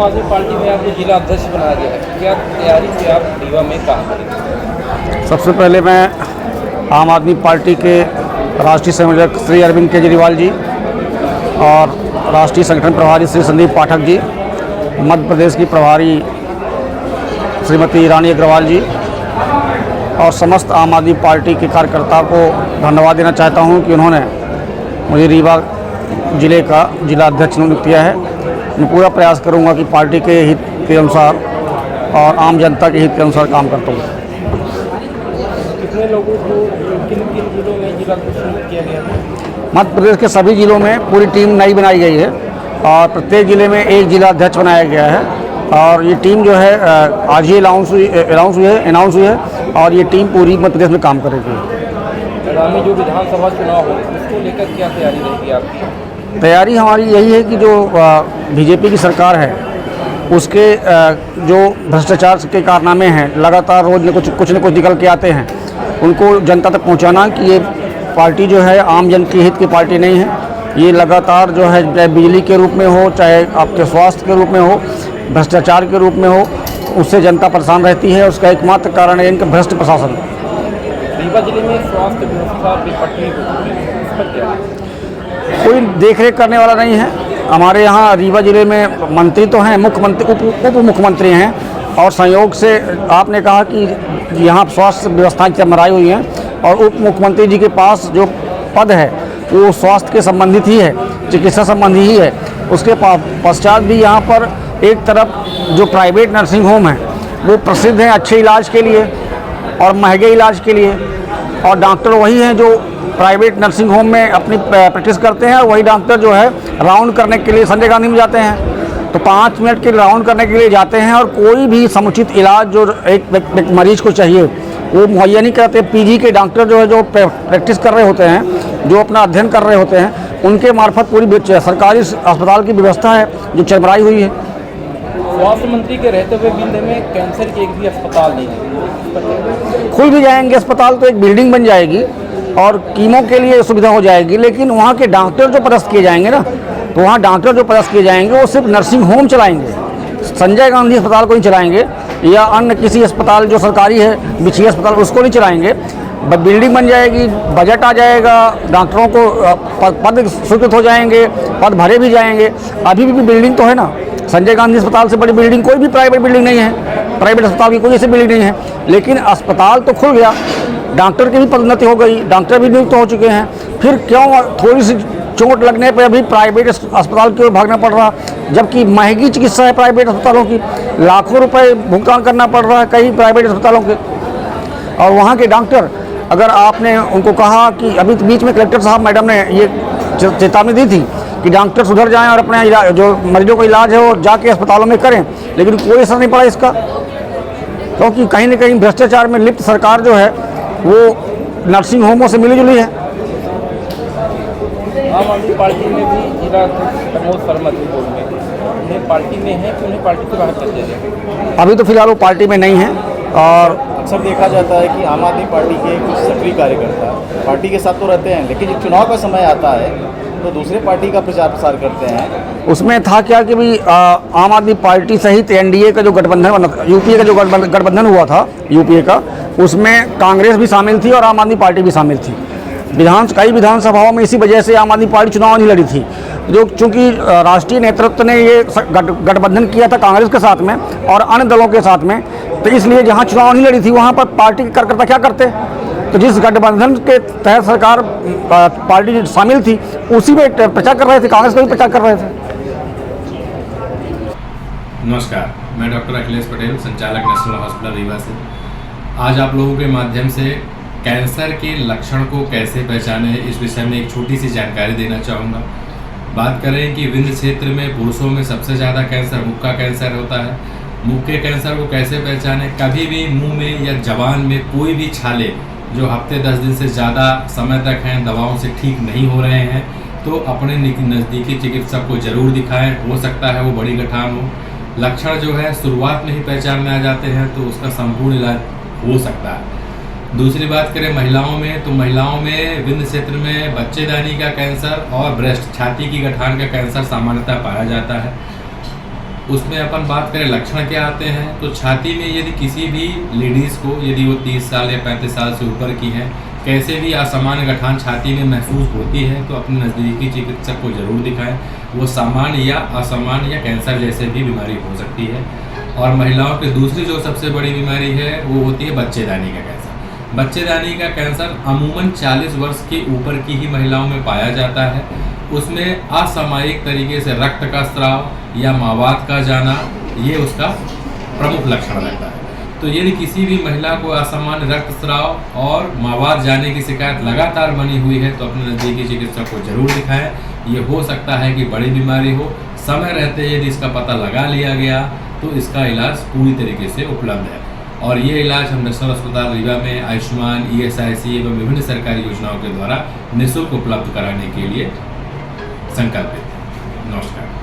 आदमी पार्टी में आपको जिला अध्यक्ष बनाया गया है, क्या तैयारी से आप रीवा में काम करेंगे? सबसे पहले मैं आम आदमी पार्टी के राष्ट्रीय संयोजक श्री अरविंद केजरीवाल जी और राष्ट्रीय संगठन प्रभारी श्री संदीप पाठक जी, मध्य प्रदेश की प्रभारी श्रीमती रानी अग्रवाल जी और समस्त आम आदमी पार्टी के कार्यकर्ताओं को धन्यवाद देना चाहता हूं कि उन्होंने मुझे रीवा ज़िले का जिला अध्यक्ष नियुक्त किया है। मैं पूरा प्रयास करूंगा कि पार्टी के हित के अनुसार और आम जनता के हित के अनुसार काम करता हूँ। कितने लोगों को किन किन जिलों में जिला अध्यक्ष नियुक्त किया गया है? मध्य प्रदेश के सभी जिलों में पूरी टीम नई बनाई गई है और प्रत्येक ज़िले में एक जिला अध्यक्ष बनाया गया है और ये टीम जो है आज ही अनाउंस हुई है और ये टीम पूरी मध्य प्रदेश में काम करेगी। आगामी जो विधानसभा चुनाव हो उसको लेकर क्या तैयारी रहेगी आपकी? तैयारी हमारी यही है कि जो बीजेपी की सरकार है उसके जो भ्रष्टाचार के कारनामे हैं लगातार रोज कुछ न कुछ निकल के आते हैं, उनको जनता तक पहुंचाना कि ये पार्टी जो है आम जन के हित की पार्टी नहीं है। ये लगातार जो है चाहे बिजली के रूप में हो, चाहे आपके स्वास्थ्य के रूप में हो, भ्रष्टाचार के रूप में हो, उससे जनता परेशान रहती है। उसका एकमात्र कारण है इनका भ्रष्ट प्रशासन। रीवा जिले में स्वास्थ्य व्यवस्था बेपटरी हो चुकी है, इस पर क्या? कोई देख रेख करने वाला नहीं है। हमारे यहाँ रीवा जिले में मंत्री तो हैं, मुख्यमंत्री उप मुख्यमंत्री हैं और संयोग से आपने कहा कि यहाँ स्वास्थ्य व्यवस्थाएं चरमराई हुई हैं और उप मुख्यमंत्री जी के पास जो पद है वो स्वास्थ्य के संबंधित ही है, चिकित्सा संबंधी ही है। उसके पश्चात भी यहाँ पर एक तरफ जो प्राइवेट नर्सिंग होम है वो प्रसिद्ध हैं अच्छे इलाज के लिए और महंगे इलाज के लिए, और डॉक्टर वही हैं जो प्राइवेट नर्सिंग होम में अपनी प्रैक्टिस करते हैं और वही डॉक्टर जो है राउंड करने के लिए संजय गांधी में जाते हैं। तो 5 मिनट के राउंड करने के लिए जाते हैं और कोई भी समुचित इलाज जो एक मरीज को चाहिए वो मुहैया नहीं कराते। पीजी के डॉक्टर जो है जो प्रैक्टिस कर रहे होते हैं, जो अपना अध्ययन कर रहे होते हैं, उनके मार्फत पूरी सरकारी अस्पताल की व्यवस्था है जो चरमराई हुई है। स्वास्थ्य मंत्री के रहते हुए भी में कैंसर के एक भी अस्पताल नहीं है। खुल भी जाएंगे अस्पताल तो एक बिल्डिंग बन जाएगी और कीमो के लिए सुविधा हो जाएगी, लेकिन वहाँ के डॉक्टर जो पदस्थ किए जाएंगे ना, तो वहाँ डॉक्टर जो पदस्थ किए जाएंगे वो सिर्फ नर्सिंग होम चलाएंगे, संजय गांधी अस्पताल को नहीं चलाएंगे या अन्य किसी अस्पताल जो सरकारी है बिछी अस्पताल उसको नहीं चलाएंगे। बिल्डिंग बन जाएगी, बजट आ जाएगा, डॉक्टरों को पद स्वीकृत हो जाएंगे, पद भरे भी जाएंगे। अभी भी बिल्डिंग तो है ना, संजय गांधी अस्पताल से बड़ी बिल्डिंग कोई भी प्राइवेट बिल्डिंग नहीं है, प्राइवेट अस्पताल की कोई ऐसी बिल्डिंग नहीं है, लेकिन अस्पताल तो खुल गया, डॉक्टर की भी पदोन्नति हो गई, डॉक्टर भी नियुक्त हो चुके हैं। फिर क्यों थोड़ी सी चोट लगने पर अभी प्राइवेट अस्पताल की ओर भागना पड़ रहा, जबकि महंगी चिकित्सा है प्राइवेट अस्पतालों की, लाखों रुपए भुगतान करना पड़ रहा है कई प्राइवेट अस्पतालों के। और वहाँ के डॉक्टर, अगर आपने उनको कहा कि अभी बीच में कलेक्टर साहब मैडम ने ये चेतावनी दी थी कि डॉक्टर सुधर जाएं और अपने जो मरीजों का इलाज है वो जाके अस्पतालों में करें, लेकिन कोई असर नहीं पड़ा इसका, क्योंकि कहीं न कहीं भ्रष्टाचार में लिप्त सरकार जो है वो नर्सिंग होमों से मिली जुली है। आम आदमी पार्टी में भी जिला अध्यक्ष प्रमोद शर्मा जी उन्हें पार्टी में है कि उन्हें पार्टी से बाहर कर दिया जाए? अभी तो फिलहाल वो पार्टी में नहीं है और अक्सर देखा जाता है कि आम आदमी पार्टी के कुछ सक्रिय कार्यकर्ता पार्टी के साथ तो रहते हैं, लेकिन जब चुनाव का समय आता है तो दूसरे पार्टी का प्रचार प्रसार करते हैं। उसमें था क्या कि भाई आम आदमी पार्टी सहित एनडीए का जो गठबंधन बना था, यूपीए का जो गठबंधन हुआ था यूपीए का, उसमें कांग्रेस भी शामिल थी और आम आदमी पार्टी भी शामिल थी। कई विधानसभाओं में इसी वजह से आम आदमी पार्टी चुनाव नहीं लड़ी थी, जो चूँकि राष्ट्रीय नेतृत्व ने ये गठबंधन किया था कांग्रेस के साथ में और अन्य दलों के साथ में, तो इसलिए जहाँ चुनाव नहीं लड़ी थी वहाँ पर पार्टी के कार्यकर्ता क्या करते, तो जिस गठबंधन के तहत सरकार पार्टी शामिल थी उसी में प्रचार कर रहे थे, कांग्रेस का भी प्रचार कर रहे थे। नमस्कार, मैं डॉक्टर अखिलेश पटेल, संचालक नेशनल हॉस्पिटल रीवा से। आज आप लोगों के माध्यम से कैंसर के लक्षण को कैसे पहचाने इस विषय में एक छोटी सी जानकारी देना चाहूँगा। बात करें कि विंध्य क्षेत्र में पुरुषों में सबसे ज़्यादा कैंसर मुख का कैंसर होता है। मुख के कैंसर को कैसे पहचाने? कभी भी मुंह में या जबान में कोई भी छाले जो हफ्ते 10 दिन से ज़्यादा समय तक हैं, दवाओं से ठीक नहीं हो रहे हैं, तो अपने नज़दीकी चिकित्सक को ज़रूर दिखाएं। हो सकता है वो बड़ी गठान हो। लक्षण जो है शुरुआत में ही पहचान में आ जाते हैं तो उसका संपूर्ण इलाज हो सकता है। दूसरी बात करें महिलाओं में, तो महिलाओं में विंध्य क्षेत्र में बच्चेदानी का कैंसर और ब्रेस्ट छाती की गठान का कैंसर सामान्यतः पाया जाता है। उसमें अपन बात करें लक्षण क्या आते हैं, तो छाती में यदि किसी भी लेडीज़ को, यदि वो 30 साल या 35 साल से ऊपर की हैं, कैसे भी असामान्य गठान छाती में महसूस होती है तो अपने नज़दीकी चिकित्सक को ज़रूर दिखाएं। वो सामान्य या असामान्य या कैंसर जैसे भी बीमारी हो सकती है। और महिलाओं की दूसरी जो सबसे बड़ी बीमारी है वो होती है बच्चेदानी का कैंसर। बच्चेदानी का कैंसर अमूमन 40 वर्ष के ऊपर की ही महिलाओं में पाया जाता है। उसमें असामयिक तरीके से रक्त का स्राव या मावात का जाना, ये उसका प्रमुख लक्षण रहता है। तो यदि किसी भी महिला को असामान्य रक्तस्राव और मावात जाने की शिकायत लगातार बनी हुई है तो अपने नज़दीकी चिकित्सक को जरूर दिखाएं। ये हो सकता है कि बड़ी बीमारी हो, समय रहते यदि इसका पता लगा लिया गया तो इसका इलाज पूरी तरीके से उपलब्ध है। और ये इलाज हम नेशनल अस्पताल रीवा में आयुष्मान, ESIC एवं विभिन्न सरकारी योजनाओं के द्वारा निःशुल्क उपलब्ध कराने के लिए संकल्पित है। नमस्कार।